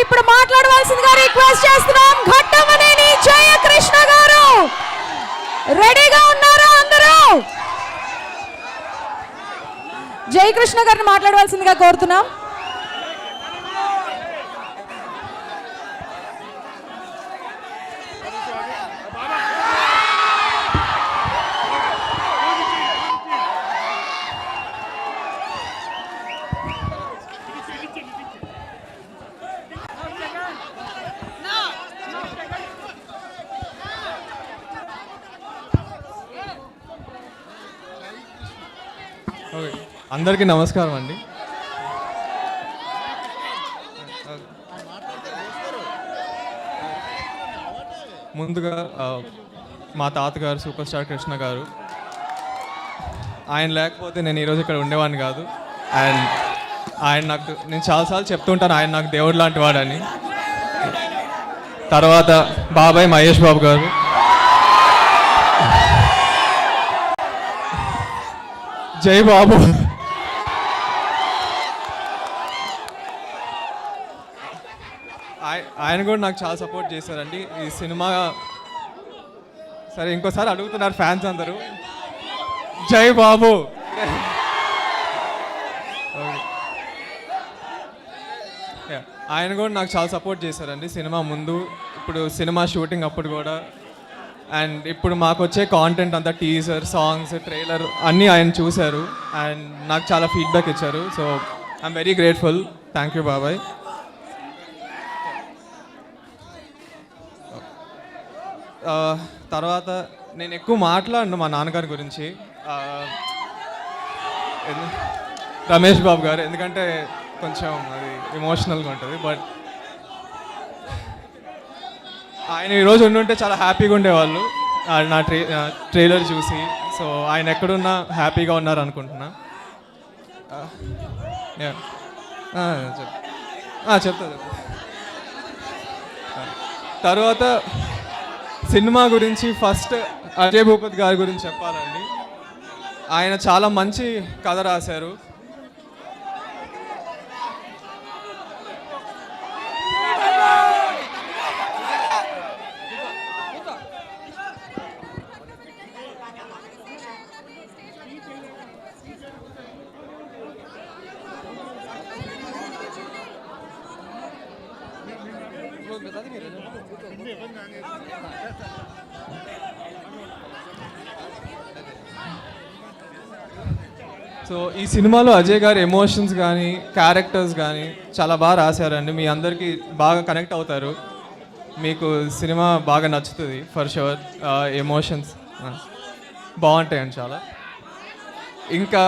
ఇప్పుడు మాట్లాడవలసిందిగా రిక్వెస్ట్ చేస్తున్నాం. ఘట్టమనేని జయకృష్ణ గారు రెడీగా ఉన్నారా అందరూ? జయకృష్ణ గారిని మాట్లాడవలసిందిగా కోరుతున్నాం. అందరికీ నమస్కారం అండి. ముందుగా మా తాతగారు సూపర్ స్టార్ కృష్ణ గారు, ఆయన లేకపోతే నేను ఈరోజు ఇక్కడ ఉండేవాడిని కాదు. అండ్ నేను చాలాసార్లు చెప్తుంటాను ఆయన నాకు దేవుడు లాంటి వాడని. తర్వాత బాబాయ్ మహేష్ బాబు గారు, జై బాబు, ఆయన కూడా నాకు చాలా సపోర్ట్ చేశారండి ఈ సినిమా. సరే ఇంకోసారి అడుగుతున్నారు ఫ్యాన్స్ అందరూ, జై బాబు. ఆయన కూడా నాకు చాలా సపోర్ట్ చేశారండి సినిమా ముందు, ఇప్పుడు సినిమా షూటింగ్ అప్పుడు కూడా. అండ్ ఇప్పుడు మాకు వచ్చే కాంటెంట్ అంతా టీజర్, సాంగ్స్, ట్రైలర్ అన్నీ ఆయన చూశారు అండ్ నాకు చాలా ఫీడ్బ్యాక్ ఇచ్చారు. So I'm very grateful. Thank you బాబాయ్. తర్వాత నేను ఎక్కువ మాట్లాడను మా నాన్నగారి గురించి, రమేష్ బాబు గారు, ఎందుకంటే కొంచెం అది ఎమోషనల్గా ఉంటుంది. బట్ ఆయన ఈరోజు ఉండుంటే చాలా హ్యాపీగా ఉండేవాళ్ళు నా ట్రైలర్ చూసి. సో ఆయన ఎక్కడున్నా హ్యాపీగా ఉన్నారు అనుకుంటున్నా. చెప్తా. తర్వాత సినిమా గురించి ఫస్ట్ అజయ్ భూపతి గారి గురించి చెప్పాలండి. ఆయన చాలా మంచి కథ రాశారు. సో ఈ సినిమాలో అజయ్ గారి ఎమోషన్స్ కానీ క్యారెక్టర్స్ కానీ చాలా బాగా రాశారండి. మీ అందరికీ బాగా కనెక్ట్ అవుతారు, మీకు సినిమా బాగా నచ్చుతుంది ఫర్ షూర్. ఎమోషన్స్ బాగుంటాయండి చాలా. ఇంకా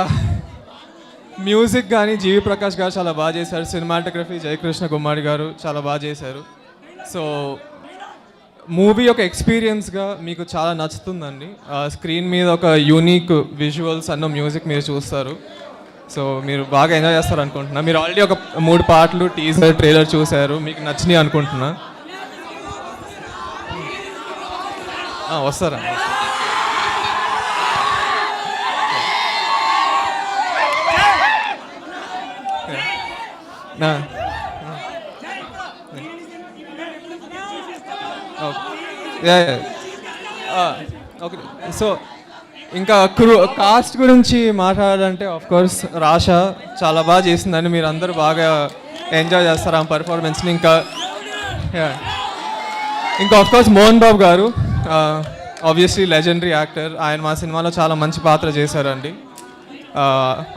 మ్యూజిక్ కానీ జీవి ప్రకాష్ గారు చాలా బాగా చేశారు. సినిమాటోగ్రఫీ జయకృష్ణ గుమ్మాడి గారు చాలా బాగా చేశారు. సో మూవీ ఒక ఎక్స్పీరియన్స్గా మీకు చాలా నచ్చుతుందండి. స్క్రీన్ మీద ఒక యూనిక్ విజువల్స్ అన్న మ్యూజిక్ మీరు చూస్తారు. సో మీరు బాగా ఎంజాయ్ చేస్తారు అనుకుంటున్నా. మీరు ఆల్రెడీ ఒక 3 పాటలు టీజర్, ట్రైలర్ చూశారు, మీకు నచ్చినాయి అనుకుంటున్నా. వస్తారా? ఓకే. సో ఇంకా కాస్ట్ గురించి మాట్లాడాలంటే ఆఫ్కోర్స్ రాషా చాలా బాగా చేసిందండి. మీరు అందరూ బాగా ఎంజాయ్ చేస్తారు ఆ పర్ఫార్మెన్స్ని. ఇంకా ఆఫ్కోర్స్ మోహన్ బాబు గారు ఆబ్వియస్లీ లెజెండరీ యాక్టర్. ఆయన మా సినిమాలో చాలా మంచి పాత్ర చేశారండి,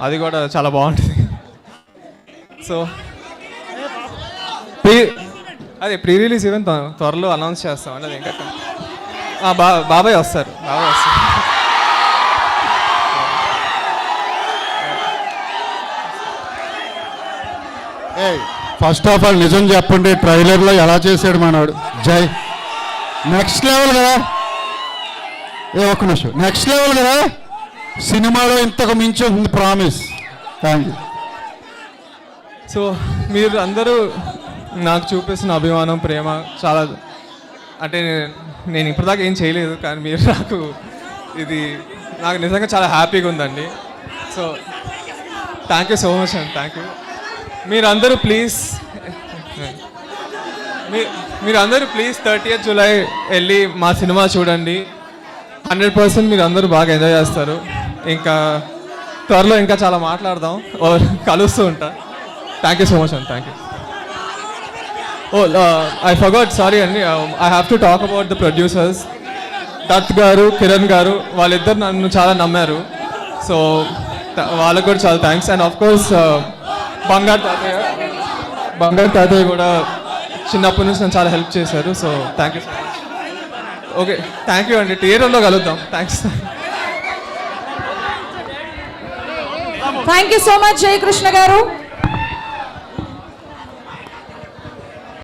అది కూడా చాలా బాగుంటుంది. సో అదే ప్రీ రిలీజ్ ఈవెంట్ త్వరలో అనౌన్స్ చేస్తామండి. అది ఇంకా బాబాయ్ వస్తారు. ఫస్ట్ ఆఫ్ ఆల్ నిజం చెప్పండి, ట్రైలర్లో ఎలా చేశాడు మనవాడు జై. నెక్స్ట్ లెవెల్ కదా, ఒక్క నిమిషం, నెక్స్ట్ లెవెల్ కదా. సినిమాలో ఇంతకు మించి ఉంది, ప్రామిస్. Thank you. సో మీరు అందరూ నాకు చూపిస్తున్న అభిమానం, ప్రేమ చాలా, అంటే నేను ఇప్పటిదాకా ఏం చేయలేదు కానీ మీరు నాకు నిజంగా చాలా హ్యాపీగా ఉందండి. So thank you so much అండి. Thank you. మీరందరూ ప్లీజ్ మీరు అందరూ ప్లీజ్ 30th జూలై వెళ్ళి మా సినిమా చూడండి. 100% మీరు అందరూ బాగా ఎంజాయ్ చేస్తారు. ఇంకా త్వరలో ఇంకా చాలా మాట్లాడదాం, కలుస్తూ ఉంటా. థ్యాంక్ యూ సో మచ్ అండి. Thank you. I forgot, sorry అండి. I have to talk about the producers. Dutt garu, Kiran గారు, వాళ్ళిద్దరు నన్ను చాలా నమ్మారు. సో వాళ్ళకు కూడా చాలా థ్యాంక్స్. అండ్ ఆఫ్ కోర్స్ బంగారు తాతయ్య కూడా చిన్నప్పటి నుంచి నన్ను చాలా హెల్ప్ చేశారు. So thank you so much. Okay, thank you అండి. థియేటర్లో కలుద్దాం. Thanks. Thank you so much Jayakrishna గారు.